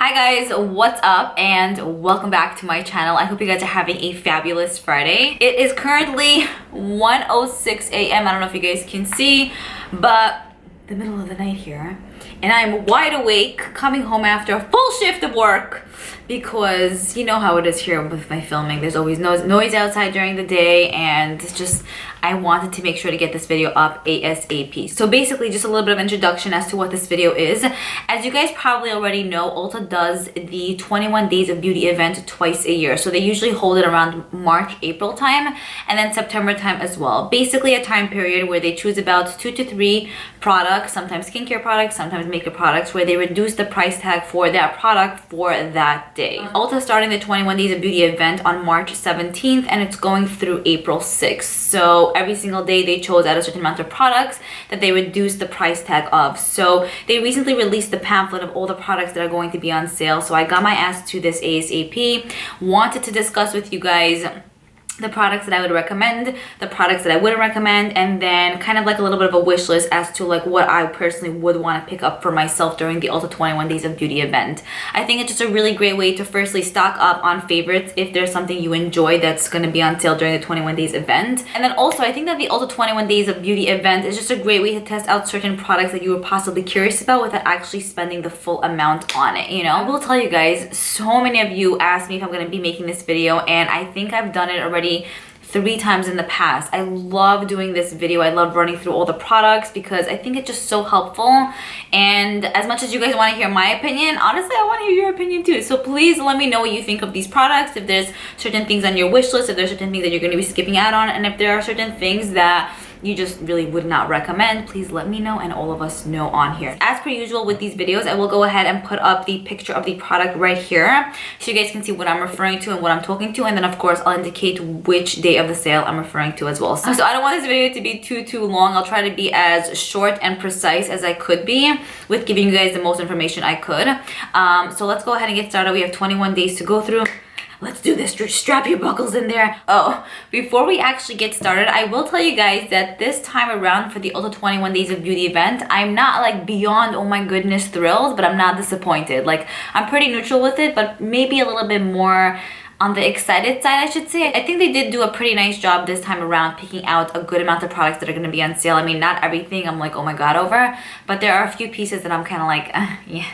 Hi guys, what's up and welcome back to my channel. I hope you guys are having a fabulous Friday. It is currently 1:06 a.m. I don't know if you guys can see, but the middle of the night here, and I'm wide awake coming home after a full shift of work because you know how it is here with my filming. There's always noise outside during the day, and it's just I wanted to make sure to get this video up ASAP. So basically just a little bit of introduction as to what this video is. As you guys probably already know, Ulta does the 21 Days of Beauty event twice a year. So they usually hold it around March, April time, and then September time as well. Basically a time period where they choose about 2 to 3 products, sometimes skincare products, sometimes makeup products, where they reduce the price tag for that product for that day. Ulta starting the 21 Days of Beauty event on March 17th, and it's going through April 6th. So every single day they chose out a certain amount of products that they reduced the price tag of. So they recently released the pamphlet of all the products that are going to be on sale. So I got my ass to this ASAP. Wanted to discuss with you guys the products that I would recommend, the products that I wouldn't recommend, and then kind of like a little bit of a wish list as to like what I personally would want to pick up for myself during the Ulta 21 Days of Beauty event. I think it's just a really great way to firstly stock up on favorites if there's something you enjoy that's going to be on sale during the 21 Days event. And then also I think that the Ulta 21 Days of Beauty event is just a great way to test out certain products that you were possibly curious about without actually spending the full amount on it, you know? I will tell you guys, so many of you asked me if I'm going to be making this video, and I think I've done it already 3 times in the past. I love doing this video. I love running through all the products because I think it's just so helpful. And as much as you guys want to hear my opinion, honestly, I want to hear your opinion too. So please let me know what you think of these products. If there's certain things on your wish list, if there's certain things that you're going to be skipping out on, and if there are certain things that you just really would not recommend, please let me know and all of us know on here. As per usual with these videos, I will go ahead and put up the picture of the product right here so you guys can see what I'm referring to and what I'm talking to, and then of course I'll indicate which day of the sale I'm referring to as well. So I don't want this video to be too long. I'll try to be as short and precise as I could be with giving you guys the most information I could. So let's go ahead and get started. We have 21 days to go through. Let's do this. Strap your buckles in there. Oh, before we actually get started, I will tell you guys that this time around for the Ulta 21 Days of Beauty event, I'm not like beyond oh my goodness thrilled, but I'm not disappointed. Like I'm pretty neutral with it, but maybe a little bit more on the excited side, I should say. I think they did do a pretty nice job this time around picking out a good amount of products that are going to be on sale. I mean, not everything I'm like, oh my god, over, but there are a few pieces that I'm kind of like, yeah,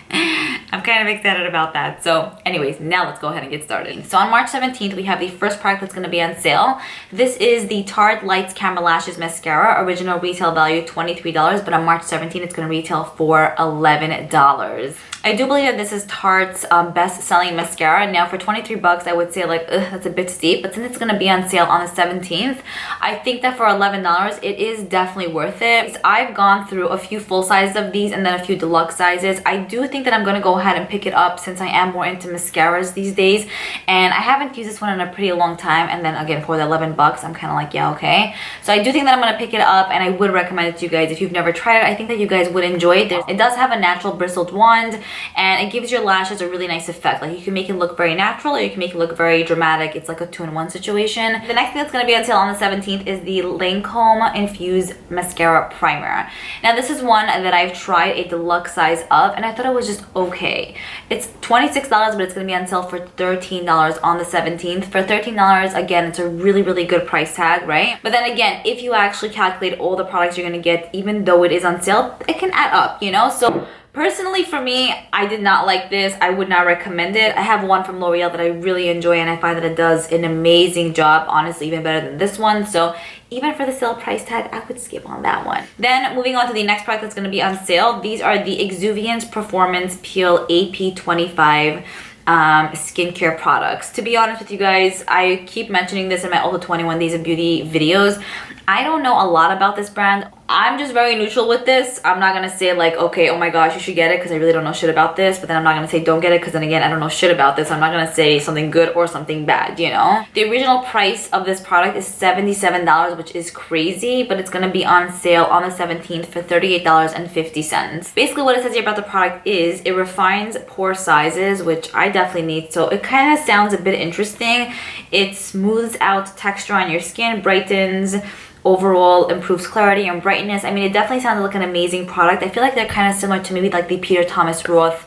I'm kind of excited about that. So anyways, now let's go ahead and get started. So on March 17th, we have the first product that's going to be on sale. This is the Tarte Lights Camera Lashes Mascara. Original retail value $23, but on March 17th, it's going to retail for $11. I do believe that this is Tarte's best-selling mascara. Now for 23 bucks, I would say like, ugh, that's a bit steep, but since it's going to be on sale on the 17th, I think that for $11, it is definitely worth it. I've gone through a few full sizes of these and then a few deluxe sizes. I do think that I'm going to go ahead and pick it up since I am more into mascaras these days, and I haven't used this one in a pretty long time, and then again for the 11 bucks, I'm kind of like, yeah, okay. So I do think that I'm going to pick it up, and I would recommend it to you guys if you've never tried it. I think that you guys would enjoy it. It does have a natural bristled wand, and it gives your lashes a really nice effect. Like you can make it look very natural, or you can make it look very dramatic. It's like a 2-in-1 situation. The next thing that's going to be on sale on the 17th is the Lancome Infuse Mascara Primer. Now this is one that I've tried a deluxe size of, and I thought it was just okay. It's $26, but it's going to be on sale for $13 on the 17th. For $13, again, it's a really good price tag, right? But then again, if you actually calculate all the products you're going to get, even though it is on sale, it can add up, you know? So personally for me, I did not like this. I would not recommend it. I have one from L'Oreal that I really enjoy, and I find that it does an amazing job, honestly even better than this one. So even for the sale price tag, I would skip on that one. Then moving on to the next product that's going to be on sale. These are the Exuviae Performance Peel AP25 skincare products. To be honest with you guys, I keep mentioning this in my Ulta 21 Days of Beauty videos. I don't know a lot about this brand. I'm just very neutral with this. I'm not gonna say like, okay, oh my gosh, you should get it because I really don't know shit about this, but then I'm not gonna say don't get it because then again, I don't know shit about this. I'm not gonna say something good or something bad, you know? The original price of this product is $77, which is crazy, but it's gonna be on sale on the 17th for $38.50. Basically what it says here about the product is it refines pore sizes, which I definitely need, so it kind of sounds a bit interesting. It smooths out texture on your skin, brightens, overall improves clarity and brightness. I mean, it definitely sounds like an amazing product. I feel like they're kind of similar to maybe like the Peter Thomas Roth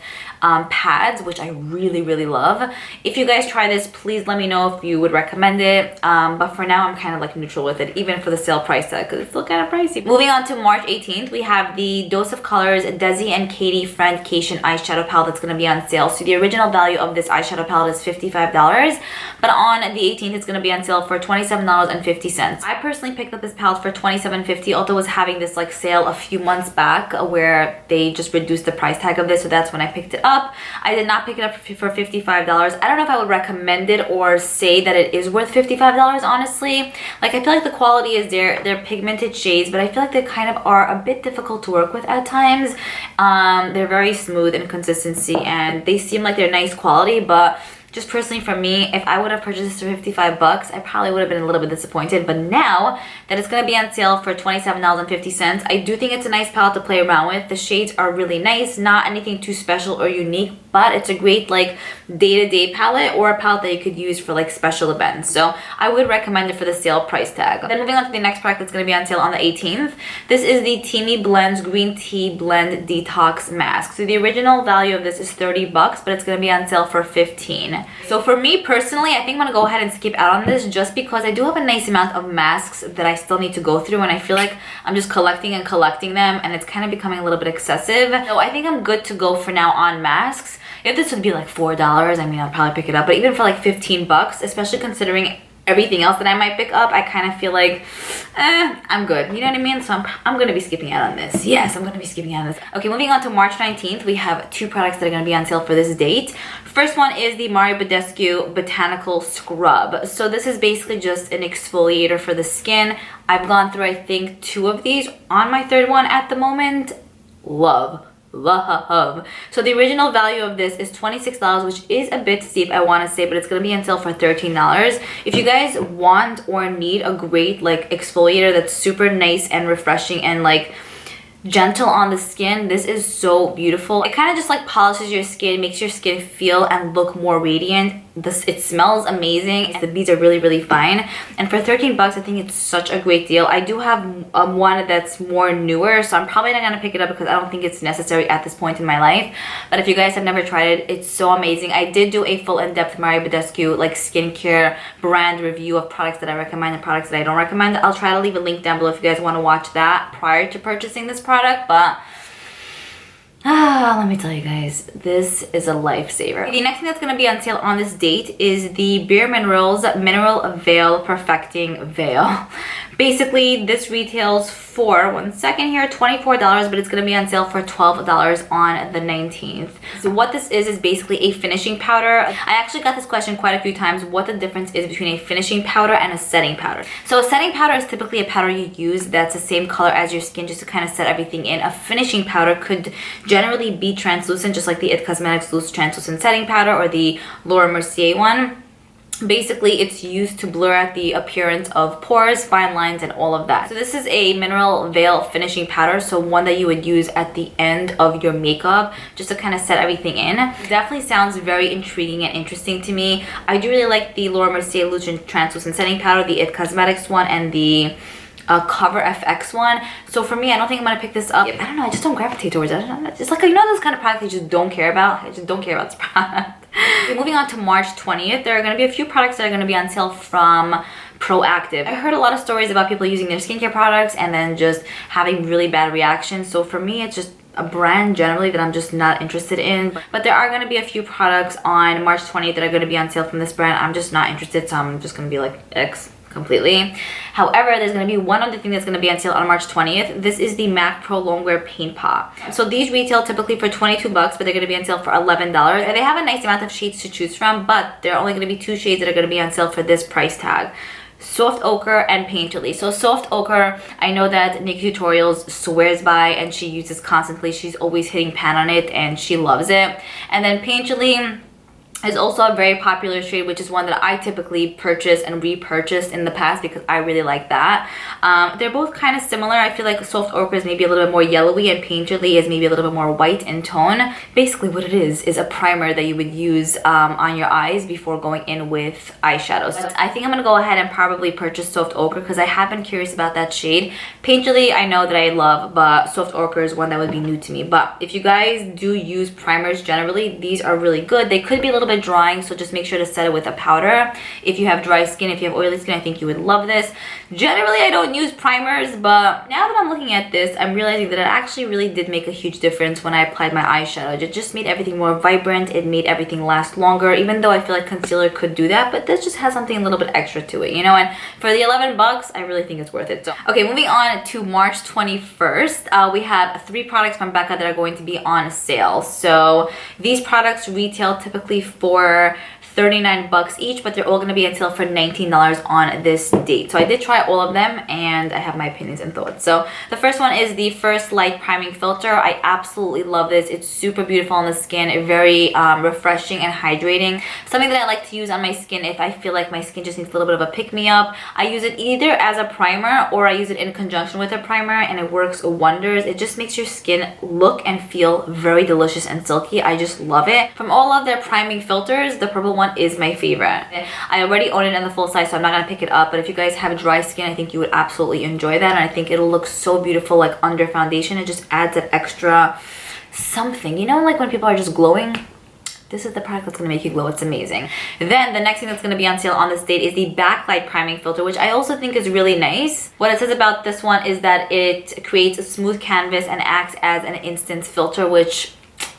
pads, which I really love. If you guys try this, please let me know if you would recommend it. But for now, I'm kind of like neutral with it, even for the sale price tag, because it's still kind of pricey. Moving on to March 18th, we have the Dose of Colors Desi and Katie Friend-cation eyeshadow palette that's going to be on sale. So the original value of this eyeshadow palette is $55, but on the 18th, it's going to be on sale for $27.50. I personally picked up this palette for $27.50. Ulta was having this like sale a few months back where they just reduced the price tag of this, so that's when I picked it up. I did not pick it up for $55. I don't know if I would recommend it or say that it is worth $55, honestly. Like, I feel like the quality is there. They're pigmented shades, but I feel like they kind of are a bit difficult to work with at times. They're very smooth in consistency, and they seem like they're nice quality, but just personally for me, if I would have purchased this for 55 bucks, I probably would have been a little bit disappointed. But now that it's going to be on sale for $27.50, I do think it's a nice palette to play around with. The shades are really nice, not anything too special or unique, but it's a great like day-to-day palette, or a palette that you could use for like special events. So I would recommend it for the sale price tag. Then moving on to the next product that's going to be on sale on the 18th. This is the Teami Blends Green Tea Blend Detox Mask. So the original value of this is 30 bucks, but it's going to be on sale for 15. So for me personally, I think I'm gonna go ahead and skip out on this, just because I do have a nice amount of masks that I still need to go through, and I feel like I'm just collecting them, and it's kind of becoming a little bit excessive. So I think I'm good to go for now on masks. If this would be like $4, I mean, I'd probably pick it up, but even for like 15 bucks, especially considering everything else that I might pick up, I kind of feel like, I'm good. You know what I mean? So I'm going to be skipping out on this. Yes, I'm going to be skipping out on this. Okay, moving on to March 19th, we have two products that are going to be on sale for this date. First one is the Badescu Botanical Scrub. So this is basically just an exfoliator for the skin. I've gone through, I think, 2 of these on my 3rd one at the moment. Love. So the original value of this is $26, which is a bit steep, I want to say, but it's going to be on sale for $13. If you guys want or need a great like exfoliator that's super nice and refreshing and like gentle on the skin, this is so beautiful. It kind of just like polishes your skin, makes your skin feel and look more radiant. It smells amazing. The beads are really fine, and for 13 bucks, I think it's such a great deal. I do have one that's more newer, so I'm probably not gonna pick it up because I don't think it's necessary at this point in my life. But if you guys have never tried it, it's so amazing. I did do a full in-depth Badescu like skincare brand review of products that I recommend and products that I don't recommend. I'll try to leave a link down below if you guys want to watch that prior to purchasing this product, but let me tell you guys, this is a lifesaver. The next thing that's going to be on sale on this date is the Bare Minerals Mineral Veil Perfecting Veil. Basically, this retails for, one second here, $24, but it's going to be on sale for $12 on the 19th. So what this is basically a finishing powder. I actually got this question quite a few times, what the difference is between a finishing powder and a setting powder. So a setting powder is typically a powder you use that's the same color as your skin, just to kind of set everything in. A finishing powder could generally be translucent, just like the IT Cosmetics Loose Translucent Setting Powder or the Laura one. Basically, it's used to blur out the appearance of pores, fine lines, and all of that. So this is a mineral veil finishing powder, so one that you would use at the end of your makeup just to kind of set everything in. It definitely sounds very intriguing and interesting to me. I do really like the Laura Loose Translucent Setting Powder, the IT Cosmetics one, and the Cover FX one. So for me, I don't think I'm gonna pick this up. I don't know, I just don't gravitate towards it. It's like, you know, those kind of products you just don't care about. I just don't care about this product. Okay, moving on to March 20th, there are going to be a few products that are going to be on sale from Proactive. I heard a lot of stories about people using their skincare products and then just having really bad reactions. So for me, it's just a brand generally that I'm just not interested in. But there are going to be a few products on March 20th that are going to be on sale from this brand. I'm just not interested, so I'm just going to be like, X completely. However, there's going to be one other thing that's going to be on sale on March 20th. This is the MAC Pro Longwear Paint Pot. So these retail typically for 22 bucks, but they're going to be on sale for $11. And they have a nice amount of shades to choose from, but there are only going to be 2 shades that are going to be on sale for this price tag. Soft Ochre and Painterly. So Soft Ochre, I know that Nikki Tutorials swears by and she uses constantly. She's always hitting pan on it and she loves it. And then Painterly, is also a very popular shade, which is one that I typically purchase and repurchased in the past because I really like that. They're both kind of similar. I feel like Soft Ochre is maybe a little bit more yellowy and Painterly is maybe a little bit more white in tone. Basically what it is a primer that you would use on your eyes before going in with eyeshadows. So I think I'm gonna go ahead and probably purchase Soft Ochre because I have been curious about that shade. Painterly I know that I love, but Soft Ochre is one that would be new to me. But if you guys do use primers generally, these are really good. They could be a little bit drying, so just make sure to set it with a powder. If you have dry skin, if you have oily skin, I think you would love this. Generally I don't use primers, but now that I'm looking at this, I'm realizing that it actually really did make a huge difference when I applied my eyeshadow. It just made everything more vibrant. It made everything last longer, even though I feel like concealer could do that, but this just has something a little bit extra to it, you know. And for the 11 bucks, I really think it's worth it. So okay, moving on to March 21st, we have 3 products from Becca that are going to be on sale. So these products retail typically for 39 bucks each, but they're all going to be on sale for $19 on this date. So I did try all of them and I have my opinions and thoughts. So the first one is the First Light Priming Filter. I absolutely love this. It's super beautiful on the skin, very refreshing and hydrating. Something that I like to use on my skin if I feel like my skin just needs a little bit of a pick-me-up. I use it either as a primer or I use it in conjunction with a primer, and it works wonders. It just makes your skin look and feel very delicious and silky. I just love it. From all of their priming filters, the purple one is my favorite. I already own it in the full size, so I'm not gonna pick it up, but if you guys have dry skin, I think you would absolutely enjoy that, and I think it'll look so beautiful like under foundation. It just adds that extra something, you know, like when people are just glowing. This is the product that's going to make you glow. It's amazing. Then the next thing that's going to be on sale on this date is the Backlight Priming Filter, which I also think is really nice. What it says about this one is that it creates a smooth canvas and acts as an instant filter, which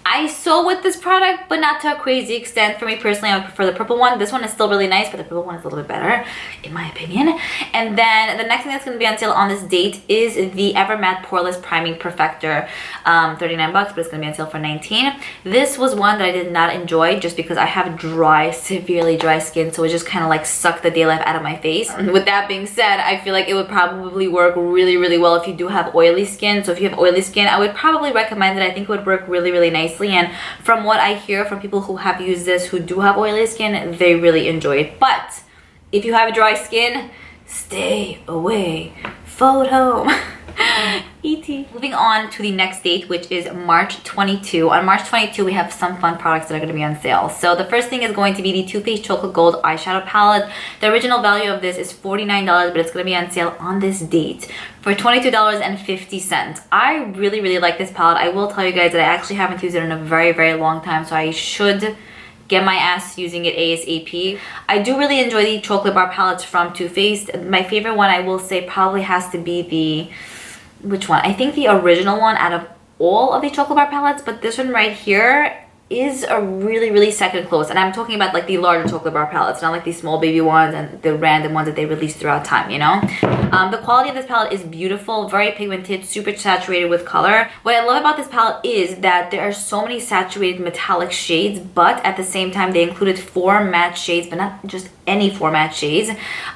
I saw with this product, but not to a crazy extent. For me personally, I would prefer the purple one. This one is still really nice, but the purple one is a little bit better, in my opinion. And then the next thing that's going to be on sale on this date is the Ever Matte Poreless Priming Perfector. 39 bucks, but it's going to be on sale for 19. This was one that I did not enjoy just because I have dry, severely dry skin, so it just kind of like sucked the day life out of my face. With that being said, I feel like it would probably work really, really well if you do have oily skin. So if you have oily skin, I would probably recommend it. I think it would work really, really nicely. And from what I hear from people who have used this who do have oily skin, they really enjoy it. But if you have dry skin, stay away. Photo. E.T. Moving on to the next date, which is March 22. On March 22, we have some fun products that are going to be on sale. So the first thing is going to be the Too Faced Chocolate Gold Eyeshadow Palette. The original value of this is $49, but it's going to be on sale on this date for $22.50. I really, really like this palette. I will tell you guys that I actually haven't used it in a very, very long time, so I should get my ass using it ASAP. I do really enjoy the chocolate bar palettes from Too Faced. My favorite one, I will say, probably has to be the... which one? I think the original one out of all of the chocolate bar palettes, but this one right here is a really, really second close. And I'm talking about like the larger chocolate bar palettes, not like these small baby ones and the random ones that they release throughout time, you know? The quality of this palette is beautiful, very pigmented, super saturated with color. What I love about this palette is that there are so many saturated metallic shades, but at the same time they included 4 matte shades, but not just any 4 matte shades.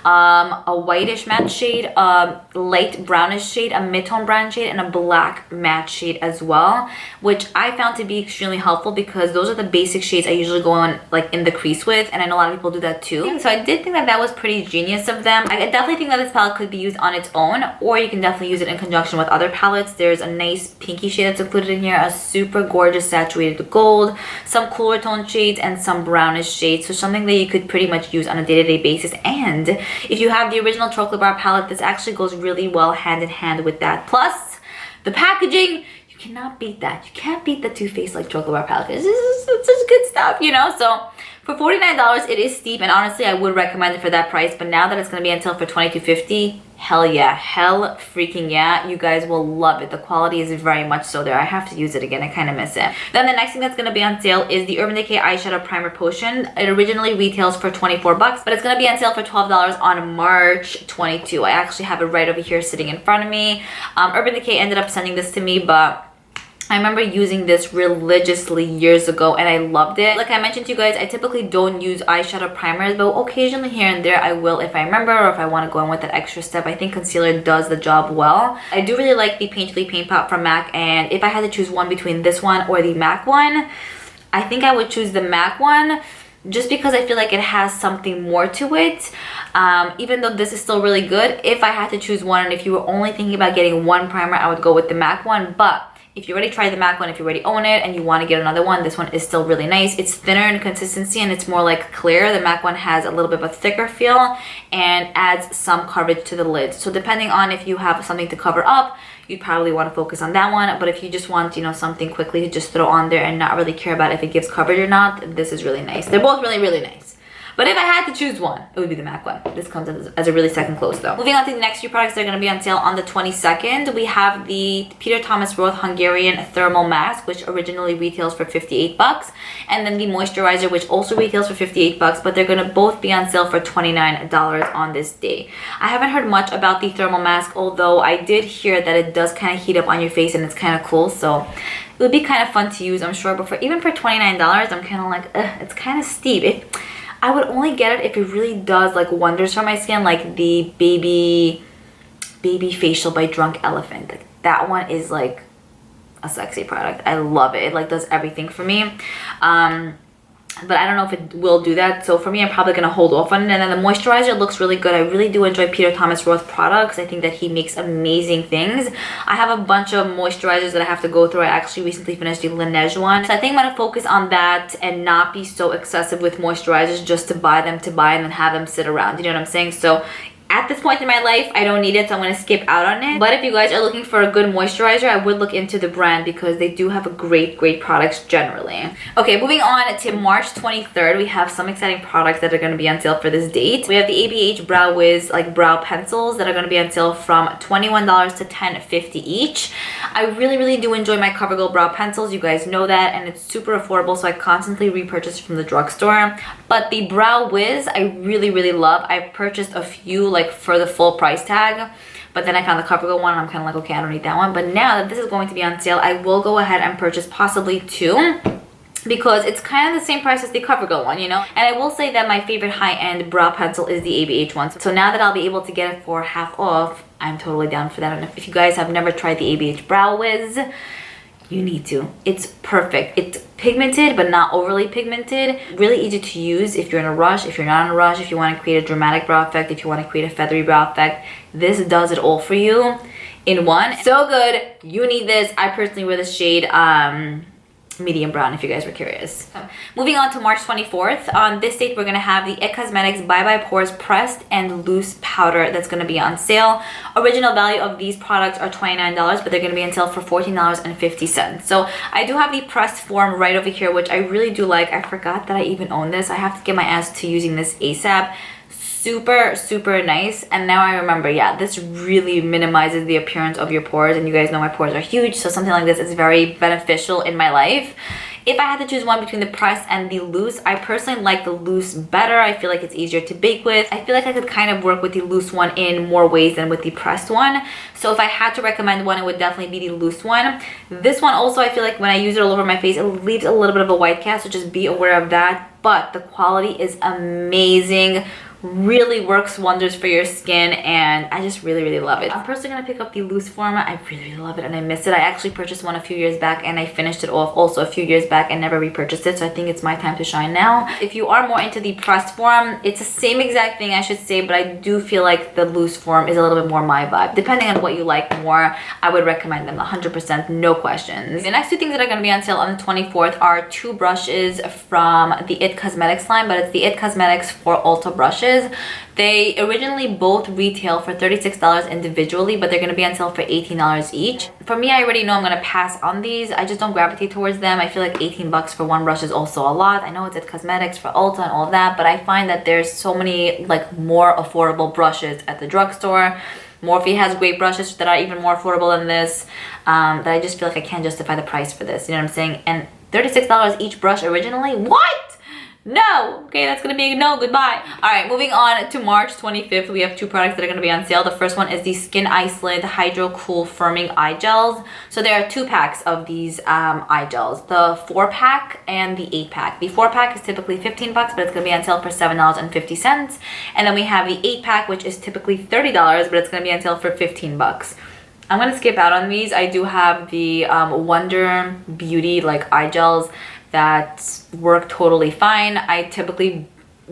A whitish matte shade, a light brownish shade, a mid-tone brown shade, and a black matte shade as well, which I found to be extremely helpful because those are the basic shades I usually go on like in the crease with, and I know a lot of people do that too. So I did think that that was pretty genius of them. I definitely think that this palette could be used on its own, or you can definitely use it in conjunction with other palettes. There's a nice pinky shade that's included in here, a super gorgeous saturated gold, some cooler tone shades, and some brownish shades. So something that you could pretty much use on a day-to-day basis. And if you have the original chocolate bar palette, this actually goes really well hand in hand with that. Plus the packaging, you cannot beat that. You can't beat the Too Faced like chocolate bar palette. It's just good stuff, you know? So for $49, it is steep, and honestly I would recommend it for that price, but now that it's going to be on sale for $22.50, hell yeah, hell freaking yeah, you guys will love it. The quality is very much so there. I have to use it again, I kind of miss it. Then the next thing that's going to be on sale is the Urban Decay Eyeshadow Primer Potion. It originally retails for 24 bucks, but it's going to be on sale for $12 on March 22. I actually have it right over here sitting in front of me. Urban Decay ended up sending this to me, but I remember using this religiously years ago and I loved it. Like I mentioned to you guys, I typically don't use eyeshadow primers, but occasionally here and there I will if I remember or if I want to go in with that extra step. I think concealer does the job well. I do really like the Painterly Paint Pot from MAC, and if I had to choose one between this one or the MAC one, I think I would choose the MAC one just because I feel like it has something more to it. Even though this is still really good, if I had to choose one, and if you were only thinking about getting one primer, I would go with the MAC one. But if you already tried the MAC one, if you already own it and you want to get another one, this one is still really nice. It's thinner in consistency and it's more like clear. The MAC one has a little bit of a thicker feel and adds some coverage to the lid. So depending on if you have something to cover up, you'd probably want to focus on that one. But if you just want, you know, something quickly to just throw on there and not really care about if it gives coverage or not, this is really nice. They're both really, really nice. But if I had to choose one, it would be the MAC one. This comes as a really second close though. Moving on to the next few products that are going to be on sale on the 22nd. We have the Peter Thomas Roth Hungarian Thermal Mask, which originally retails for 58 bucks. And then the moisturizer, which also retails for 58 bucks, but they're going to both be on sale for $29 on this day. I haven't heard much about the thermal mask, although I did hear that it does kind of heat up on your face and it's kind of cool. So it would be kind of fun to use, I'm sure. But even for $29, I'm kind of like, it's kind of steep. I would only get it if it really does like wonders for my skin, like the baby facial by Drunk Elephant. Like, that one is like a sexy product. I love it. It like does everything for me. But I don't know if it will do that. So for me, I'm probably gonna hold off on it. And then the moisturizer looks really good. I really do enjoy Peter Thomas Roth products. I think that he makes amazing things. I have a bunch of moisturizers that I have to go through. I actually recently finished the Laneige one. So I think I'm gonna focus on that and not be so excessive with moisturizers just to buy them and then have them sit around. You know what I'm saying? So at this point in my life, I don't need it, so I'm going to skip out on it. But if you guys are looking for a good moisturizer, I would look into the brand because they do have a great products generally. Okay, moving on to March 23rd, we have some exciting products that are going to be on sale for this date. We have the ABH Brow Wiz like brow pencils that are going to be on sale from $21 to $10.50 each. I really do enjoy my CoverGirl brow pencils. You guys know that, and it's super affordable, so I constantly repurchase from the drugstore. But the Brow Wiz, I really love. I've purchased a few like for the full price tag, but then I found the CoverGirl one and I'm kind of like, okay, I don't need that one. But now that this is going to be on sale, I will go ahead and purchase possibly two, because it's kind of the same price as the CoverGirl one, you know. And I will say that my favorite high-end brow pencil is the ABH one. So now that I'll be able to get it for half off, I'm totally down for that. And if you guys have never tried the ABH Brow Wiz, you need to. It's perfect. It's pigmented but not overly pigmented. Really easy to use if you're in a rush, if you're not in a rush, if you want to create a dramatic brow effect, if you want to create a feathery brow effect. This does it all for you in one. So good. You need this. I personally wear this shade medium brown, if you guys were curious. Moving on to March 24th. On this date, we're going to have the IT Cosmetics Bye Bye Pores Pressed and Loose Powder that's going to be on sale. Original value of these products are $29, but they're going to be on sale for $14.50. So I do have the pressed form right over here, which I really do like. I forgot that I even own this. I have to get my ass to using this ASAP. Super nice. And now I remember, yeah, this really minimizes the appearance of your pores, and you guys know my pores are huge, so something like this is very beneficial in my life. If I had to choose one between the pressed and the loose, I personally like the loose better. I feel like it's easier to bake with. I feel like I could kind of work with the loose one in more ways than with the pressed one. So if I had to recommend one, it would definitely be the loose one. This one also, I feel like when I use it all over my face, it leaves a little bit of a white cast, so just be aware of that. But the quality is amazing. Really works wonders for your skin, and I just really love it. I'm personally gonna pick up the loose form. I really love it and I miss it. I actually purchased one a few years back and I finished it off also a few years back and never repurchased it, so I think it's my time to shine now. If you are more into the pressed form, it's the same exact thing, I should say, but I do feel like the loose form is a little bit more my vibe. Depending on what you like more, I would recommend them 100%, no questions. The next two things that are going to be on sale on the 24th are two brushes from the IT Cosmetics line, but it's the IT Cosmetics for Ulta brushes. They originally both retail for $36 individually, but they're going to be on sale for $18 each. For me, I already know I'm going to pass on these. I just don't gravitate towards them. I feel like 18 bucks for one brush is also a lot. I know it's IT Cosmetics for Ulta and all of that, but I find that there's so many like more affordable brushes at the drugstore. Morphe has great brushes that are even more affordable than this, that I just feel like I can't justify the price for this. You know what I'm saying? And $36 each brush originally? What? No. Okay, that's gonna be a no. Goodbye. All right, moving on to March 25th, we have two products that are gonna be on sale. The first one is the Skin Iceland Hydro Cool Firming Eye Gels. So there are two packs of these eye gels, the 4-pack and the 8-pack. The 4-pack is typically 15 bucks, but it's gonna be on sale for $7.50. And then we have the 8-pack, which is typically $30, but it's gonna be on sale for 15 bucks. I'm gonna skip out on these. I do have the Wonder Beauty like eye gels. that work totally fine. I typically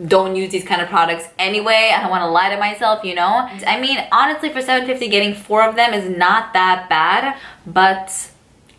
don't use these kind of products anyway. I don't want to lie to myself, you know. I mean, honestly, for $7.50, getting 4 of them is not that bad, but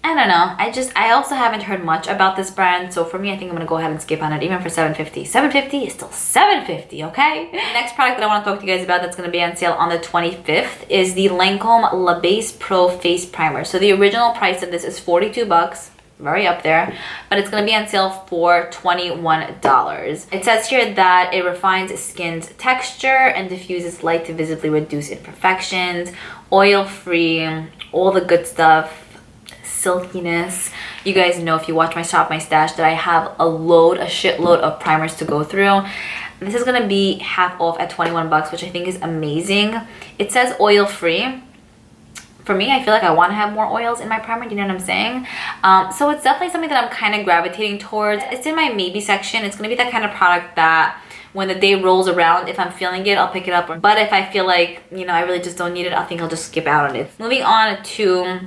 I don't know. I also haven't heard much about this brand, so for me, I think I'm gonna go ahead and skip on it, even for $7.50. $7.50 is still $7.50, okay? The next product that I want to talk to you guys about that's gonna be on sale on the 25th is the Lancome La Base Pro Face Primer. So the original price of this is $42. Very up there, but it's going to be on sale for $21. It says here that it refines skin's texture and diffuses light to visibly reduce imperfections, oil-free, all the good stuff, silkiness. You guys know, if you watch my Shop My Stash, that I have a shitload of primers to go through. This is going to be half off at $21, which I think is amazing. It says oil-free. For me, I feel like I want to have more oils in my primer, do you know what I'm saying? So it's definitely something that I'm kind of gravitating towards. It's in my maybe section. It's going to be that kind of product that when the day rolls around, if I'm feeling it, I'll pick it up. But if I feel like, you know, I really just don't need it, I think I'll just skip out on it. Moving on to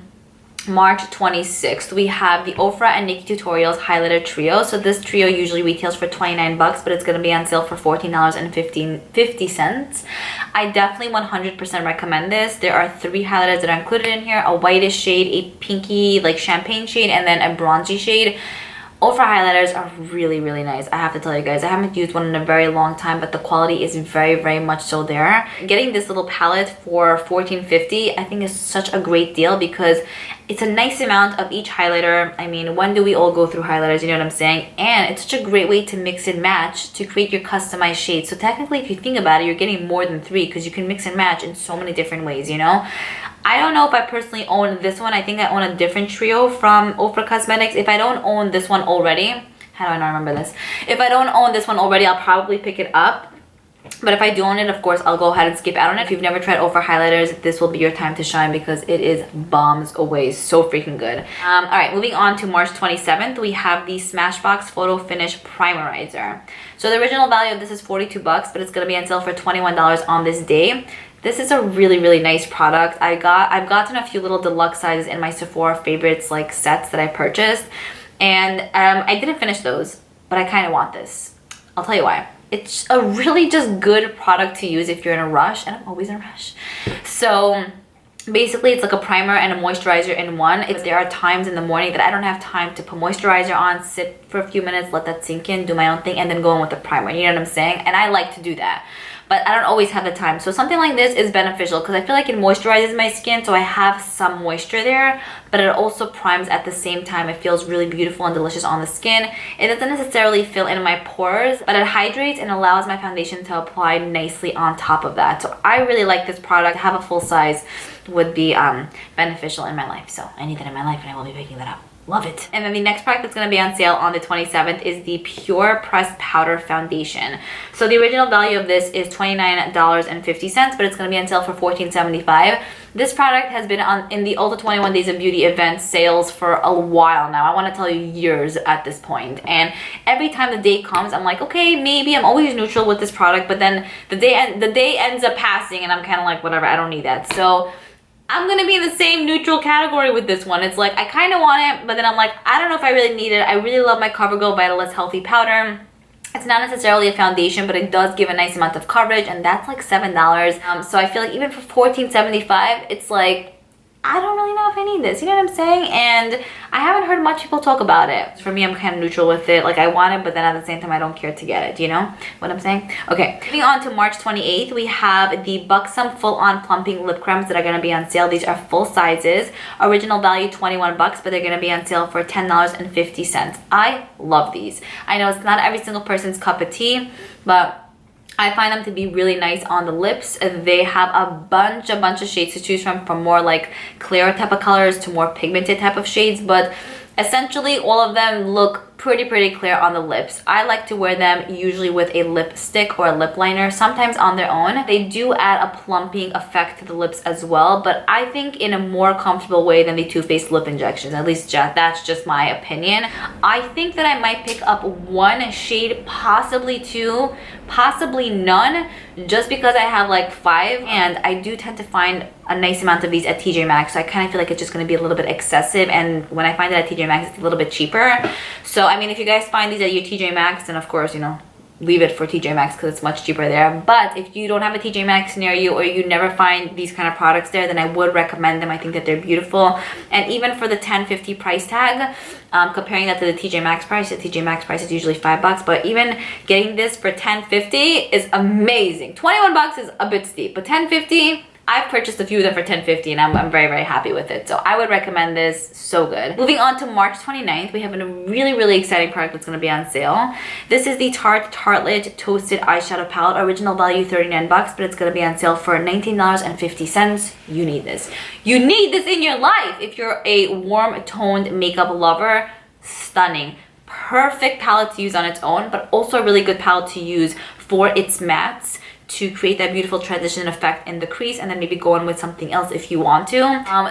March 26th, we have the Ofra and Nikki Tutorials Highlighter Trio. So this trio usually retails for $29, but it's going to be on sale for $14.50. I definitely 100% recommend this. There are 3 highlighters that are included in here: a whitish shade, a pinky like champagne shade, and then a bronzy shade. Ofra highlighters are really, really nice. I have to tell you guys, I haven't used one in a very long time, but the quality is very, very much so there. Getting this little palette for $14.50 I think is such a great deal because it's a nice amount of each highlighter. I mean, when do we all go through highlighters, you know what I'm saying? And it's such a great way to mix and match to create your customized shades. So technically, if you think about it, you're getting more than 3 because you can mix and match in so many different ways, you know? I don't know if I personally own this one. I think I own a different trio from Ofra Cosmetics. If I don't own this one already, how do I not remember this? If I don't own this one already, I'll probably pick it up. But if I do own it, of course, I'll go ahead and skip out on it. If you've never tried Ofra highlighters, this will be your time to shine because it is bombs away. So freaking good. All right, moving on to March 27th, we have the Smashbox Photo Finish Primerizer. So the original value of this is $42, but it's going to be on sale for $21 on this day. This is a really, really nice product. I've gotten a few little deluxe sizes in my Sephora favorites like sets that I purchased. And I didn't finish those, but I kind of want this. I'll tell you why. It's a really just good product to use if you're in a rush, and I'm always in a rush. So basically, it's like a primer and a moisturizer in one. There are times in the morning that I don't have time to put moisturizer on, sit for a few minutes, let that sink in, do my own thing, and then go in with the primer. You know what I'm saying? And I like to do that. But I don't always have the time. So something like this is beneficial because I feel like it moisturizes my skin, so I have some moisture there, but it also primes at the same time. It feels really beautiful and delicious on the skin. It doesn't necessarily fill in my pores, but it hydrates and allows my foundation to apply nicely on top of that. So I really like this product. Have a full size would be beneficial in my life. So I need that in my life and I will be picking that up. Love it. And then the next product that's going to be on sale on the 27th is the Pure Pressed Powder Foundation. So the original value of this is $29.50, but it's going to be on sale for $14.75. This product has been in the Ulta 21 Days of Beauty event sales for a while now. I want to tell you years at this point. And every time the day comes, I'm like, okay, maybe. I'm always neutral with this product, but then the day ends up passing and I'm kind of like, whatever, I don't need that. So I'm gonna be in the same neutral category with this one. It's like, I kind of want it, but then I'm like, I don't know if I really need it. I really love my CoverGirl Vitalist Healthy Powder. It's not necessarily a foundation, but it does give a nice amount of coverage, and that's like $7. So I feel like even for $14.75, it's like, I don't really know if I need this, you know what I'm saying? And I haven't heard much people talk about it. For me, I'm kind of neutral with it. Like, I want it, but then at the same time, I don't care to get it. Do you know what I'm saying? Okay, moving on to March 28th, we have the Buxom Full-On Plumping Lip Creams that are going to be on sale. These are full sizes. Original value $21, but they're going to be on sale for $10.50. I love these. I know it's not every single person's cup of tea, but I find them to be really nice on the lips. They have a bunch of shades to choose from more like clear type of colors to more pigmented type of shades, but essentially all of them look pretty clear on the lips. I like to wear them usually with a lipstick or a lip liner, sometimes on their own. They do add a plumping effect to the lips as well, but I think in a more comfortable way than the Too Faced lip injections. At least that's just my opinion. I think that I might pick up one shade, possibly two, possibly none, just because I have like 5, and I do tend to find a nice amount of these at TJ Maxx, so I kind of feel like it's just going to be a little bit excessive, and when I find it at TJ Maxx, it's a little bit cheaper. So I mean, if you guys find these at your TJ Maxx, then of course, you know, leave it for TJ Maxx because it's much cheaper there. But if you don't have a TJ Maxx near you, or you never find these kind of products there, then I would recommend them. I think that they're beautiful. And even for the $10.50 price tag, comparing that to the TJ Maxx price, the TJ Maxx price is usually $5, but even getting this for $10.50 is amazing. $21 is a bit steep, but $10.50, I've purchased a few of them for $10.50 and I'm very, very happy with it. So I would recommend this. So good. Moving on to March 29th, we have a really, really exciting product that's going to be on sale. This is the Tarte Tartelette Toasted Eyeshadow Palette. Original value $39, but it's going to be on sale for $19.50. You need this. You need this in your life if you're a warm toned makeup lover. Stunning. Perfect palette to use on its own, but also a really good palette to use for its mattes, to create that beautiful transition effect in the crease, and then maybe go in with something else if you want to.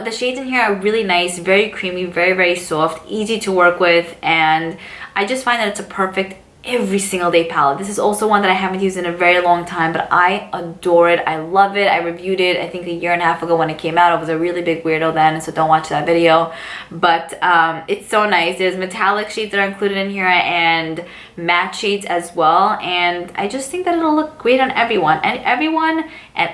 The shades in here are really nice, very creamy, very, very soft, easy to work with, and I just find that it's a perfect every single day palette. This is also one that I haven't used in a very long time, but I adore it. I love it. I reviewed it I think a year and a half ago when it came out. I was a really big weirdo then, so don't watch that video. But it's so nice. There's metallic shades that are included in here and matte shades as well, and I just think that it'll look great on everyone and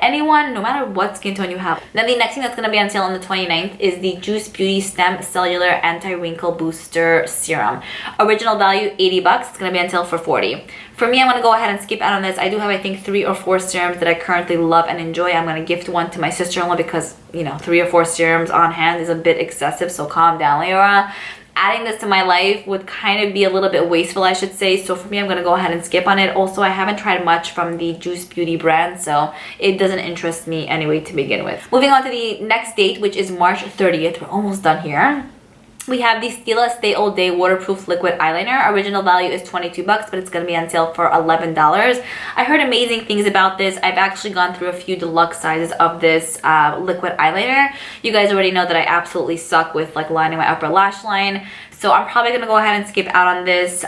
anyone, no matter what skin tone you have. Then the next thing that's going to be on sale on the 29th is the Juice Beauty Stem Cellular Anti-Wrinkle Booster Serum. Original value $80. It's going to be on sale for $40. For me, I'm going to go ahead and skip out on this. I do have, I think, 3 or 4 serums that I currently love and enjoy. I'm going to gift one to my sister-in-law because, you know, 3 or 4 serums on hand is a bit excessive, so calm down, Liora. Adding this to my life would kind of be a little bit wasteful, I should say. So for me, I'm going to go ahead and skip on it. Also, I haven't tried much from the Juice Beauty brand, so it doesn't interest me anyway to begin with. Moving on to the next date, which is March 30th. We're almost done here. We have the Stila Stay All Day Waterproof Liquid Eyeliner. Original value is $22, but it's going to be on sale for $11. I heard amazing things about this. I've actually gone through a few deluxe sizes of this liquid eyeliner. You guys already know that I absolutely suck with like lining my upper lash line, so I'm probably going to go ahead and skip out on this.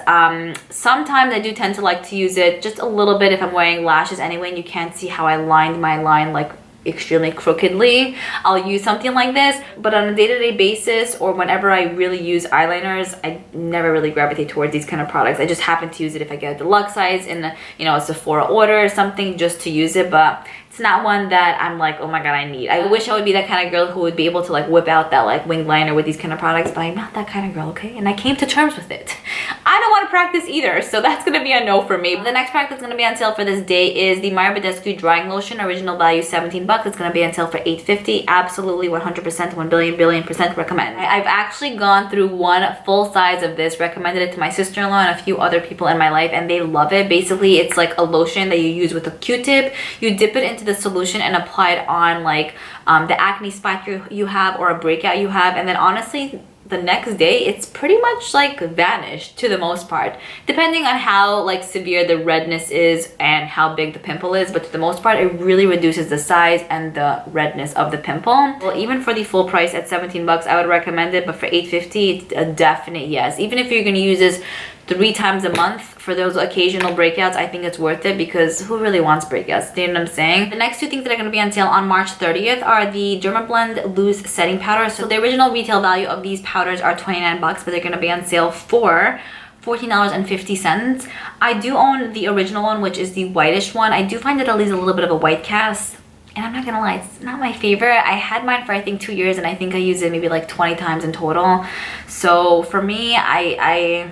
Sometimes I do tend to like to use it just a little bit if I'm wearing lashes anyway, and you can't see how I lined my line like extremely crookedly. I'll use something like this, but on a day-to-day basis or whenever I really use eyeliners, I never really gravitate towards these kind of products. I just happen to use it if I get a deluxe size in, you know, a Sephora order or something, just to use it, but it's not one that I'm like, oh my god, I need. I wish I would be that kind of girl who would be able to like whip out that like winged liner with these kind of products, but I'm not that kind of girl, okay? And I came to terms with it. I don't want to practice either, so that's gonna be a no for me. The next product that's gonna be on sale for this day is the Badescu Drying Lotion. Original value $17. It's gonna be on sale for $8.50. Absolutely 100%, 1 billion% recommend. I've actually gone through one full size of this, recommended it to my sister-in-law and a few other people in my life, and they love it. Basically, it's like a lotion that you use with a Q-tip. You dip it into the solution and apply it on like the acne spot you have or a breakout you have, and then honestly the next day it's pretty much like vanished to the most part, depending on how like severe the redness is and how big the pimple is, but to the most part it really reduces the size and the redness of the pimple. Well, even for the full price at $17, I would recommend it, but for $8.50 it's a definite yes. Even if you're going to use this 3 times a month for those occasional breakouts, I think it's worth it, because who really wants breakouts? Do you know what I'm saying? The next 2 things that are going to be on sale on March 30th are the Dermablend Loose Setting Powder. So the original retail value of these powders are $29, but they're going to be on sale for $14.50. I do own the original one, which is the whitish one. I do find that it leaves a little bit of a white cast, and I'm not gonna lie, it's not my favorite. I had mine for I think 2 years, and I think I used it maybe like 20 times in total. So for me, I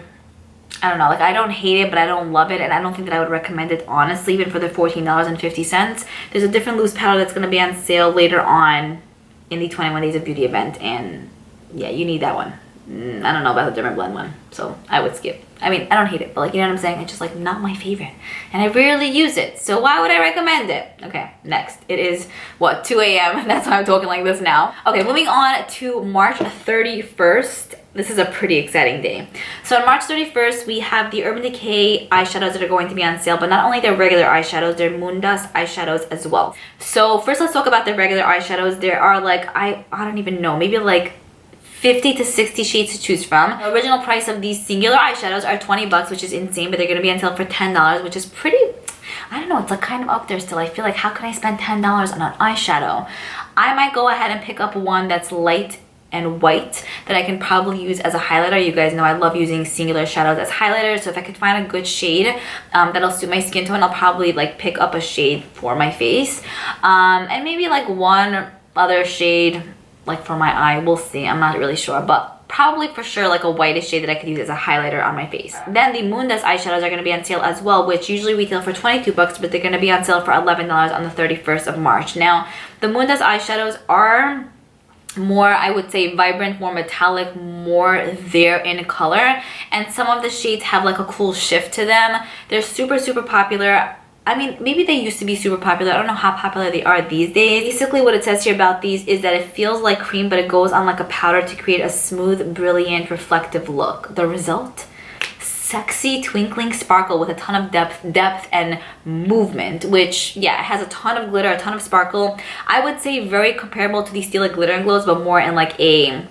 don't know, like I don't hate it, but I don't love it, and I don't think that I would recommend it honestly, even for the $14.50. There's a different loose powder that's going to be on sale later on in the 21 Days of Beauty event, and yeah, you need that one. I don't know about the Dermablend one, so I would skip. I mean, I don't hate it, but like, you know what I'm saying? It's just like not my favorite, and I rarely use it, so why would I recommend it? Okay, next. It is, what, 2 a.m.? That's why I'm talking like this now. Okay, moving on to March 31st. This is a pretty exciting day. So on March 31st, we have the Urban Decay eyeshadows that are going to be on sale, but not only their regular eyeshadows, they're Moon Dust eyeshadows as well. So first, let's talk about the regular eyeshadows. There are like, I don't even know, maybe like 50 to 60 shades to choose from. The original price of these singular eyeshadows are $20, which is insane, but they're going to be on sale for $10, which is pretty, I don't know, it's like kind of up there still. I feel like, how can I spend $10 on an eyeshadow? I might go ahead and pick up one that's light and white that I can probably use as a highlighter. You guys know I love using singular shadows as highlighters, so if I could find a good shade that'll suit my skin tone, I'll probably like pick up a shade for my face, and maybe like one other shade like for my eye. We'll see, I'm not really sure, but probably for sure like a whitish shade that I could use as a highlighter on my face. Then the Moon Dust eyeshadows are going to be on sale as well, which usually retail for 22 bucks, but they're going to be on sale for $11 on the 31st of March. Now, the Moon Dust eyeshadows are more, I would say, vibrant, more metallic, more there in color, and some of the shades have like a cool shift to them. They're super, super popular. I mean, maybe they used to be super popular. I don't know how popular they are these days. Basically, what it says here about these is that it feels like cream, but it goes on like a powder to create a smooth, brilliant, reflective look. The result? Sexy, twinkling sparkle with a ton of depth and movement, which, yeah, it has a ton of glitter, a ton of sparkle. I would say very comparable to these Stila Glitter and Glows, but more in like a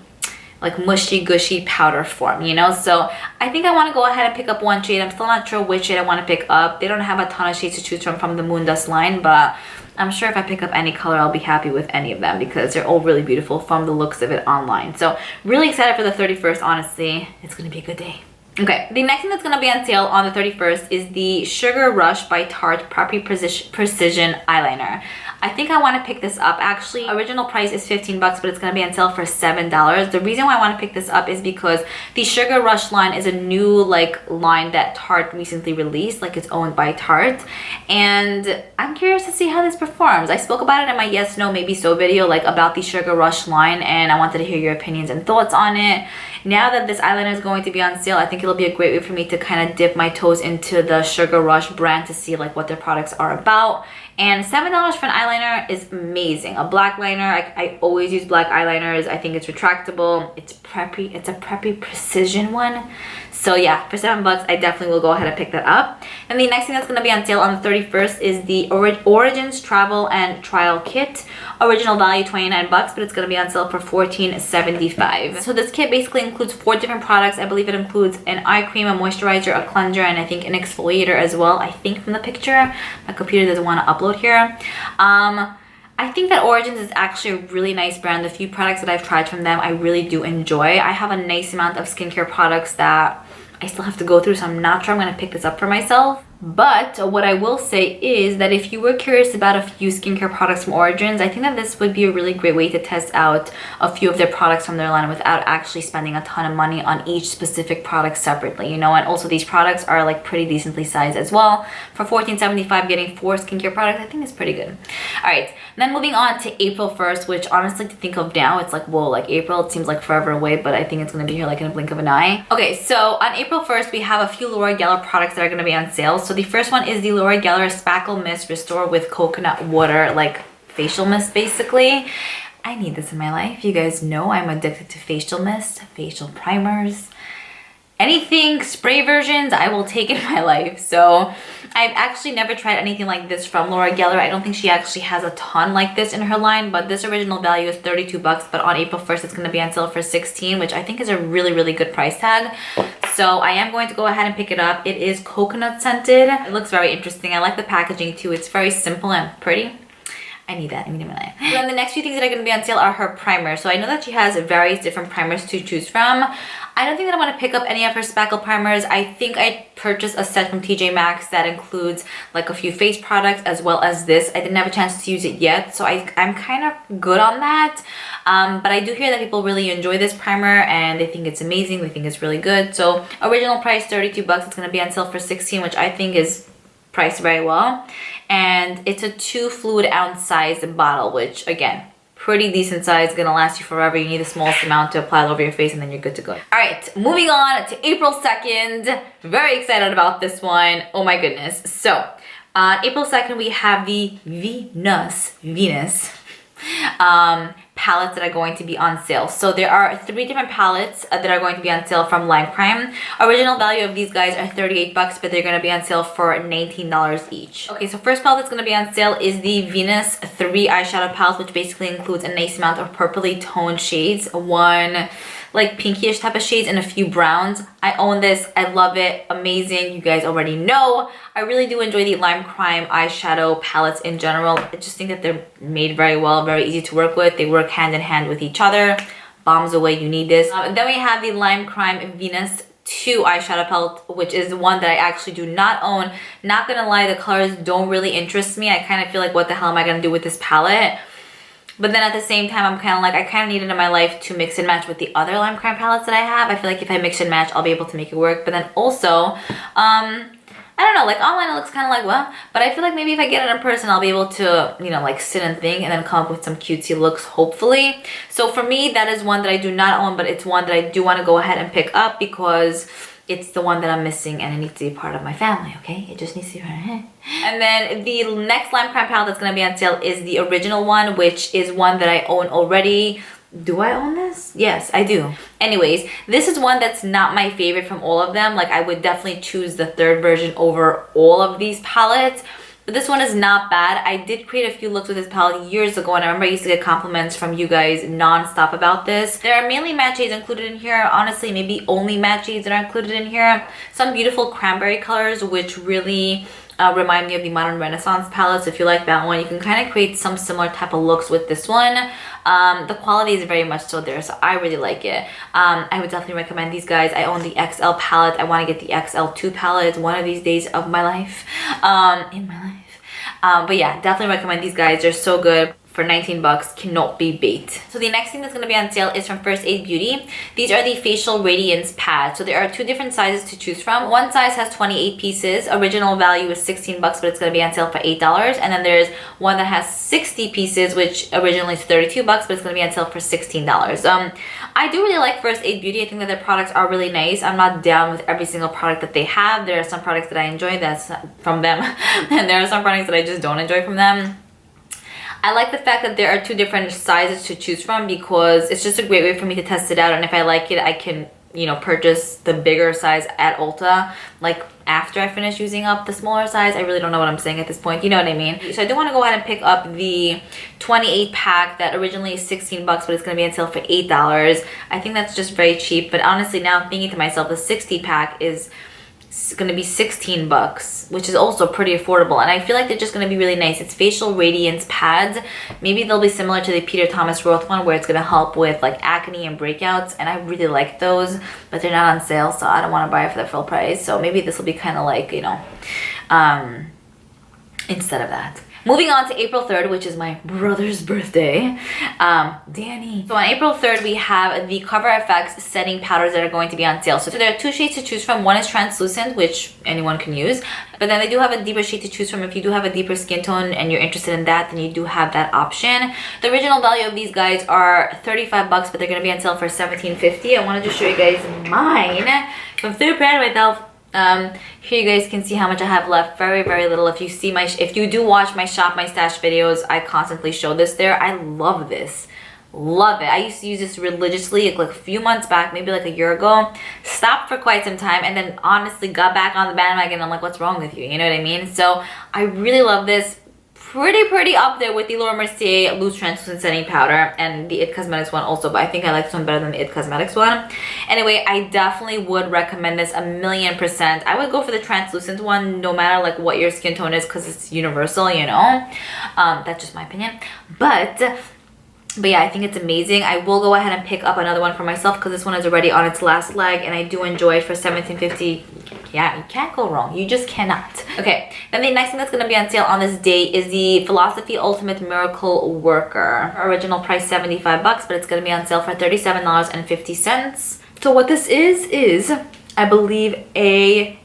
mushy gushy powder form, you know. So I think I want to go ahead and pick up one shade. I'm still not sure which shade I want to pick up. They don't have a ton of shades to choose from the Moon Dust line, but I'm sure if I pick up any color, I'll be happy with any of them because they're all really beautiful from the looks of it online. So really excited for the 31st, honestly. It's gonna be a good day. Okay, the next thing that's gonna be on sale on the 31st is the Sugar Rush by Tarte Precision Eyeliner. I think I want to pick this up. Actually, original price is 15 bucks, but it's going to be on sale for $7. The reason why I want to pick this up is because the Sugar Rush line is a new like line that Tarte recently released, like it's owned by Tarte, and I'm curious to see how this performs. I spoke about it in my yes, no, maybe so video, like about the Sugar Rush line, and I wanted to hear your opinions and thoughts on it. Now that this eyeliner is going to be on sale, I think it'll be a great way for me to kind of dip my toes into the Sugar Rush brand to see like what their products are about. And $7 for an eyeliner is amazing. A black liner, I always use black eyeliners. I think it's retractable. It's preppy. It's a preppy precision one. So yeah, for 7 bucks, I definitely will go ahead and pick that up. And the next thing that's going to be on sale on the 31st is the Origins Travel and Trial Kit. Original value 29 bucks, but it's going to be on sale for $14.75. So this kit basically includes 4 different products. I believe it includes an eye cream, a moisturizer, a cleanser, and I think an exfoliator as well. I think from the picture, my computer doesn't want to upload here. I think that Origins is actually a really nice brand. The few products that I've tried from them, I really do enjoy. I have a nice amount of skincare products that I still have to go through, so I'm not sure I'm going to pick this up for myself. But what I will say is that if you were curious about a few skincare products from Origins, I think that this would be a really great way to test out a few of their products from their line without actually spending a ton of money on each specific product separately, you know. And also these products are like pretty decently sized as well. For $14.75, getting 4 skincare products, I think is pretty good. All right, then moving on to April 1st, which honestly to think of now, it's like, whoa, like April, it seems like forever away, but I think it's going to be here like in a blink of an eye. Okay, so on April 1st, we have a few Liora Yags products that are going to be on sale. So the first one is the Liora Yags Spackle Mist Restore with Coconut Water, like facial mist basically. I need this in my life. You guys know I'm addicted to facial mist, facial primers, anything spray versions I will take in my life. So I've actually never tried anything like this from Liora Yags. I don't think she actually has a ton like this in her line, but this original value is 32 bucks, but on April 1st it's going to be on sale for 16, which I think is a really, really good price tag. So I am going to go ahead and pick it up. It is coconut scented. It looks very interesting. I like the packaging too. It's very simple and pretty. I need that in my life. So then the next few things that are going to be on sale are her primers. So I know that she has various different primers to choose from. I don't think that I want to pick up any of her spackle primers. I think I purchased a set from TJ Maxx that includes like a few face products as well as this. I didn't have a chance to use it yet, so I'm kind of good on that. But I do hear that people really enjoy this primer and they think it's amazing. They think it's really good. So original price 32 bucks. It's going to be on sale for 16, which I think is priced very well. And it's a 2 fluid ounce size bottle, which again, pretty decent size, gonna last you forever. You need the smallest amount to apply it over your face and then you're good to go. All right, moving on to April 2nd. Very excited about this one. Oh my goodness. So on April 2nd, we have the Venus palettes that are going to be on sale. So there are 3 different palettes that are going to be on sale from Lancome. Original value of these guys are 38 bucks, but they're going to be on sale for $19 each. Okay, so first palette that's going to be on sale is the Venus 3 eyeshadow palette, which basically includes a nice amount of purpley toned shades, one like pinkish type of shades and a few browns. I own this. I love it. Amazing. You guys already know. I really do enjoy the Lime Crime eyeshadow palettes in general. I just think that they're made very well, very easy to work with. They work hand in hand with each other. bombs away. You need this. Then we have the Lime Crime Venus 2 eyeshadow palette, which is one that I actually do not own. Not gonna lie, the colors don't really interest me. I kind of feel like, what the hell am I gonna do with this palette? But then at the same time, I'm kind of like, I kind of need it in my life to mix and match with the other Lime Crime palettes that I have. I feel like if I mix and match, I'll be able to make it work. But then also, I don't know, like online it looks kind of like, well, but I feel like maybe if I get it in person, I'll be able to, you know, like sit and think and then come up with some cutesy looks, hopefully. So for me, that is one that I do not own, but it's one that I do want to go ahead and pick up because it's the one that I'm missing and it needs to be part of my family, okay? It just needs to be part of it. And then the next Lime Crime palette that's going to be on sale is the original one, which is one that I own already. Do I own this? Yes, I do. Anyways, this is one that's not my favorite from all of them. Like, I would definitely choose the third version over all of these palettes. But this one is not bad. I did create a few looks with this palette years ago, and I remember I used to get compliments from you guys non-stop about this. There are mainly matte shades included in here. Honestly, maybe only matte shades that are included in here. Some beautiful cranberry colors, which really remind me of the Modern Renaissance palette. So if you like that one, you can kind of create some similar type of looks with this one. The quality is very much so there, so I really like it. I would definitely recommend these guys. I own the XL palette. I want to get the XL2 palette one of these days of my life, in my life. But yeah, definitely recommend these guys. They're so good. For 19 bucks, cannot be beat. So the next thing that's going to be on sale is from First Aid Beauty. These are the Facial Radiance Pads. So there are two different sizes to choose from. One size has 28 pieces. Original value is 16 bucks, but it's going to be on sale for $8. And then there's one that has 60 pieces, which originally is 32 bucks, but it's going to be on sale for $16. I do really like First Aid Beauty. I think that their products are really nice. I'm not down with every single product that they have. There are some products that I enjoy that's from them, and there are some products that I just don't enjoy from them. I like the fact that there are two different sizes to choose from because it's just a great way for me to test it out, and if I like it, I can, you know, purchase the bigger size at Ulta, like after I finish using up the smaller size. I really don't know what I'm saying at this point, you know what I mean? So I do want to go ahead and pick up the 28 pack that originally is 16 bucks, but it's going to be on sale for $8. I think that's just very cheap, but honestly now I'm thinking to myself, the 60 pack is going to be 16 bucks, which is also pretty affordable, and I feel like they're just going to be really nice. It's Facial Radiance Pads. Maybe they'll be similar to the Peter Thomas Roth one, where it's going to help with like acne and breakouts, and I really like those, but they're not on sale, so I don't want to buy it for the full price. So maybe this will be kind of like, you know, instead of that. Moving on to April 3rd, which is my brother's birthday, Danny. So on April 3rd, we have the Cover FX setting powders that are going to be on sale. So there are two shades to choose from. One is translucent, which anyone can use, but then they do have a deeper shade to choose from. If you do have a deeper skin tone and you're interested in that, then you do have that option. The original value of these guys are 35 bucks, but they're going to be on sale for $17.50. I wanted to show you guys mine. So I'm so proud of myself. Here you guys can see how much I have left. Very, very little. If you do watch my shop, my stash videos, I constantly show this there. I love this. Love it. I used to use this religiously like a few months back, maybe like a year ago. Stopped for quite some time and then honestly got back on the bandwagon. I'm like, what's wrong with you? You know what I mean? So I really love this. Pretty up there with the Laura Mercier Loose Translucent Setting Powder and the It Cosmetics one also, but I think I like this one better than the It Cosmetics one. Anyway, I definitely would recommend this 1,000,000%. I would go for the translucent one no matter like what your skin tone is because it's universal, you know. That's just my opinion. But yeah, I think it's amazing. I will go ahead and pick up another one for myself because this one is already on its last leg and I do enjoy it for $17.50. Yeah, you can't go wrong. You just cannot. Okay, then the next thing that's going to be on sale on this day is the Philosophy Ultimate Miracle Worker. Original price 75 bucks, but it's going to be on sale for $37.50. So what this is I believe a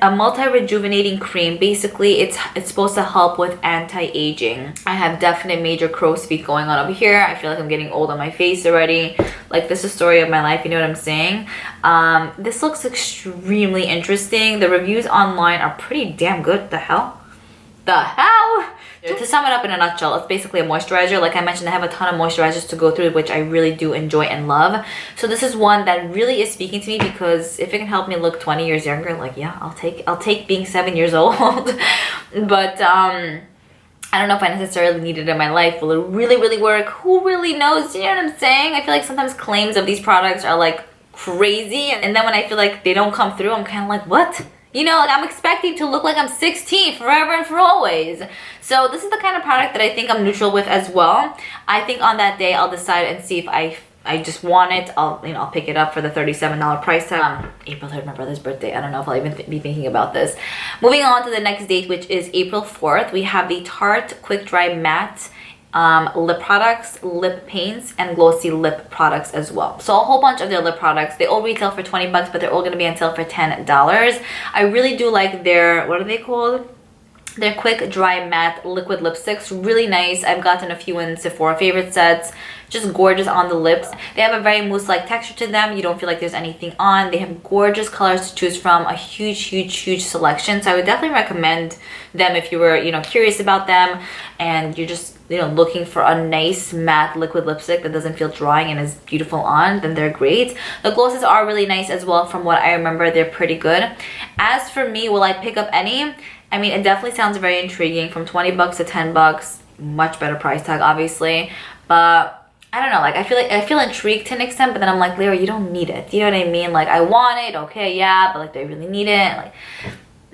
multi-rejuvenating cream. Basically, it's supposed to help with anti-aging. I have definite major crow's feet going on over here. I feel like I'm getting old on my face already. Like, this is the story of my life, you know what I'm saying? This looks extremely interesting. The reviews online are pretty damn good. The hell? To sum it up in a nutshell, it's basically a moisturizer. Like I mentioned, I have a ton of moisturizers to go through, which I really do enjoy and love. So this is one that really is speaking to me because if it can help me look 20 years younger, like yeah, I'll take being 7 years old. But I don't know if I necessarily need it in my life. Will it really work? Who really knows? You know what I'm saying? I feel like sometimes claims of these products are like crazy, and then when I feel like they don't come through, I'm kind of like, what? You know, like I'm expecting to look like I'm 16 forever and for always. So this is the kind of product that I think I'm neutral with as well. I think on that day I'll decide and see if I I just want it, I'll pick it up for the $37 price tag. April 3rd, my brother's birthday. I don't know if I'll even be thinking about this. Moving on to the next date, which is April 4th, we have the Tarte Quick Dry Matte lip products, lip paints, and glossy lip products as well. So a whole bunch of their lip products. They all retail for 20 bucks, but they're all going to be on sale for $10. I really do like their, what are they called? Their Quick Dry Matte Liquid Lipsticks. Really nice. I've gotten a few in Sephora favorite sets. Just gorgeous on the lips. They have a very mousse-like texture to them. You don't feel like there's anything on. They have gorgeous colors to choose from. A huge selection. So I would definitely recommend them if you were, curious about them and you're just, looking for a nice matte liquid lipstick that doesn't feel drying and is beautiful on, then they're great. The glosses are really nice as well. From what I remember, they're pretty good. As for me, will I pick up any? I mean, it definitely sounds very intriguing. From 20 bucks to 10 bucks, much better price tag, obviously. But I don't know, like I feel intrigued to an extent, but then I'm like, Liora, you don't need it. You know what I mean? Like, I want it, okay, yeah, but like, do I really need it? Like,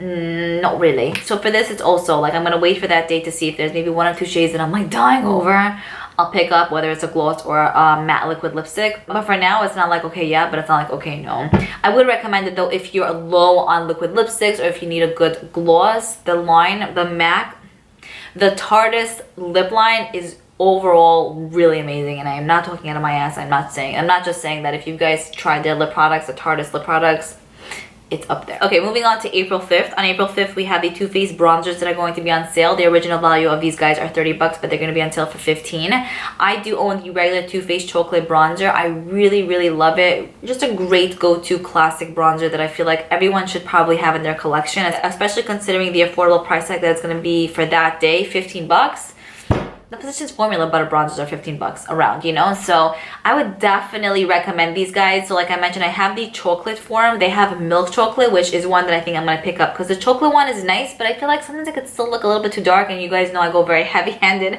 not really. So for this, it's also like I'm gonna wait for that date to see if there's maybe 1 or 2 shades that I'm like dying over. I'll pick up, whether it's a gloss or a matte liquid lipstick. But for now, it's not like okay, yeah, but it's not like okay, no. I would recommend it though if you're low on liquid lipsticks or if you need a good gloss. The Tarte lip line is overall really amazing, and I am not talking out of my ass. I'm not just saying that. If you guys tried their lip products, the Tarte lip products, it's up there. Okay, moving on to April 5th. On April 5th, we have the Too Faced bronzers that are going to be on sale. The original value of these guys are 30 bucks, but they're going to be on sale for 15. I do own the regular Too Faced chocolate bronzer. I really love it. Just a great go-to classic bronzer that I feel like everyone should probably have in their collection, especially considering the affordable price tag that it's going to be for that day, 15 bucks. The Physicians Formula butter bronzers are 15 bucks around, so I would definitely recommend these guys. So like I mentioned, I have the chocolate form. They have milk chocolate, which is one that I think I'm gonna pick up because the chocolate one is nice, but I feel like sometimes it could still look a little bit too dark, and you guys know I go very heavy-handed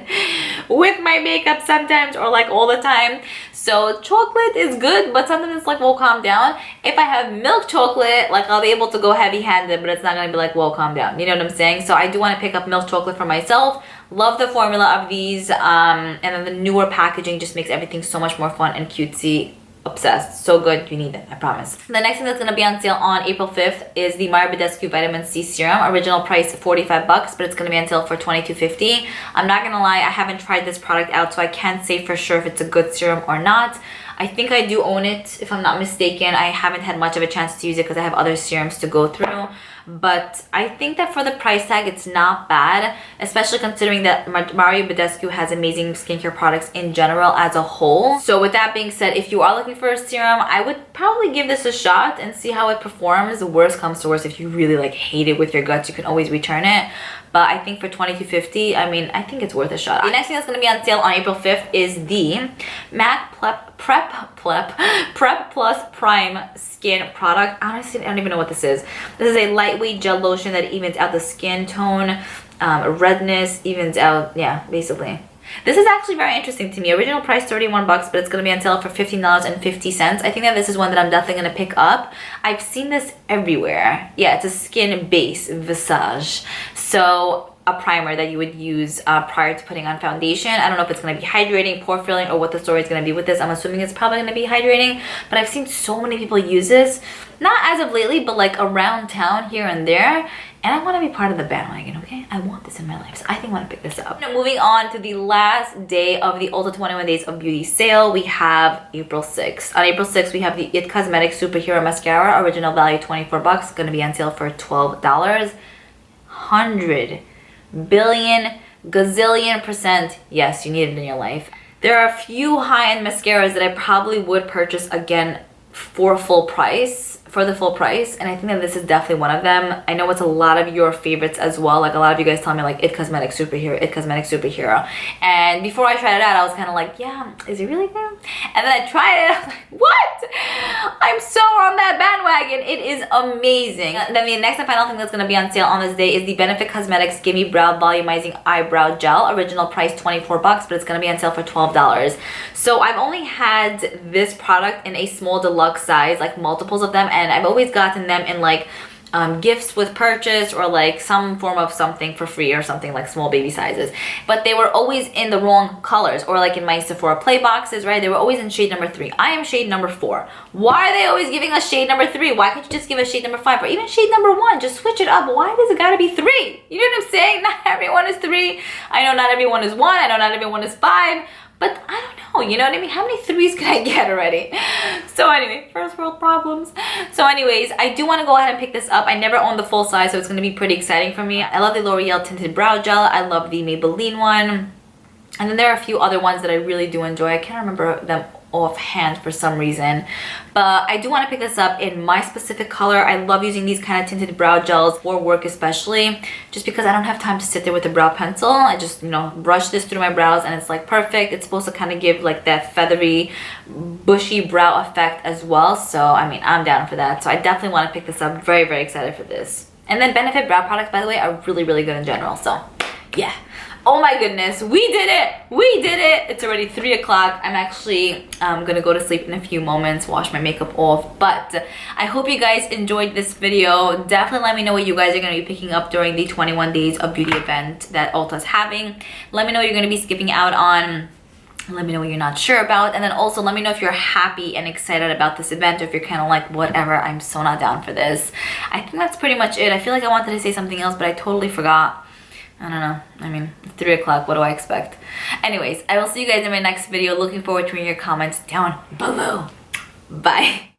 with my makeup sometimes, or like all the time. So chocolate is good, but sometimes it's like, whoa, calm down. If I have milk chocolate, like I'll be able to go heavy-handed, but it's not gonna be like, whoa, calm down. You know what I'm saying? So I do want to pick up milk chocolate for myself. Love the formula of these, and then the newer packaging just makes everything so much more fun and cutesy. Obsessed. So good. You need it, I promise. The next thing that's going to be on sale on April 5th is the Badescu Vitamin C Serum. Original price 45 bucks, but it's going to be on sale for $22.50. I'm not going to lie, I haven't tried this product out, so I can't say for sure if it's a good serum or not. I think I do own it, if I'm not mistaken. I haven't had much of a chance to use it because I have other serums to go through. But I think that for the price tag, it's not bad, especially considering that Badescu has amazing skincare products in general as a whole. So with that being said, if you are looking for a serum, I would probably give this a shot and see how it performs. The worst comes to worst, if you really like hate it with your guts, you can always return it. But I think for $22.50, I mean, I think it's worth a shot. The next thing that's going to be on sale on April 5th is the MAC Prep Plus Prime Skin product. Honestly, I don't even know what this is. This is a lightweight gel lotion that evens out the skin tone, redness, evens out, yeah, basically. This is actually very interesting to me. Original price 31 bucks, but it's going to be on sale for $15.50. I think that this is one that I'm definitely going to pick up. I've seen this everywhere. Yeah, it's a skin base visage. So a primer that you would use prior to putting on foundation. I don't know if it's going to be hydrating, pore filling, or what the story is going to be with this. I'm assuming it's probably going to be hydrating, but I've seen so many people use this. Not as of lately, but like around town here and there. And I want to be part of the bandwagon, okay? I want this in my life, so I think I want to pick this up. Now, moving on to the last day of the Ulta 21 Days of Beauty sale, we have April 6th. On April 6th, we have the It Cosmetics Superhero Mascara, original value 24 bucks, going to be on sale for $12. 100 billion gazillion percent, yes, you need it in your life. There are a few high-end mascaras that I probably would purchase again for the full price, and I think that this is definitely one of them. I know it's a lot of your favorites as well. Like a lot of you guys tell me like It Cosmetics Superhero. And before I tried it out, I was kind of like, yeah, is it really good? And then I tried it, I was like, what? I'm so on that bandwagon. It is amazing. And then the next and final thing that's going to be on sale on this day is the Benefit Cosmetics Gimme Brow Volumizing Eyebrow Gel. Original price 24 bucks, but it's going to be on sale for $12. So I've only had this product in a small deluxe size, like multiples of them, and I've always gotten them in like gifts with purchase or like some form of something for free or something, like small baby sizes, but they were always in the wrong colors, or like in my Sephora play boxes, right? They were always in shade number 3. I am shade number 4. Why are they always giving us shade number 3? Why can't you just give us shade number 5 or even shade number 1? Just switch it up. Why does it gotta be 3? You know what I'm saying? Not everyone is 3. I know not everyone is 1. I know not everyone is 5. But I don't know, you know what I mean? How many 3s can I get already? So anyway, first world problems. So anyways, I do want to go ahead and pick this up. I never owned the full size, so it's going to be pretty exciting for me. I love the L'Oreal Tinted Brow Gel. I love the Maybelline one. And then there are a few other ones that I really do enjoy. I can't remember them offhand for some reason, but I do want to pick this up in my specific color. I love using these kind of tinted brow gels for work, especially just because I don't have time to sit there with a brow pencil. I just, you know, brush this through my brows and it's like perfect. It's supposed to kind of give like that feathery, bushy brow effect as well. So I mean, I'm down for that. So I definitely want to pick this up. Very, very excited for this. And then Benefit brow products, by the way, are really, really good in general. So yeah. Oh my goodness, we did it! We did it! It's already 3 o'clock. I'm actually gonna go to sleep in a few moments, wash my makeup off. But I hope you guys enjoyed this video. Definitely let me know what you guys are gonna be picking up during the 21 Days of Beauty event that Ulta's having. Let me know what you're gonna be skipping out on. Let me know what you're not sure about, and then also let me know if you're happy and excited about this event, or if you're kind of like, whatever, I'm so not down for this. I think that's pretty much it. I feel like I wanted to say something else, but I totally forgot. I don't know. I mean, it's 3 o'clock. What do I expect? Anyways, I will see you guys in my next video. Looking forward to reading your comments down below. Bye.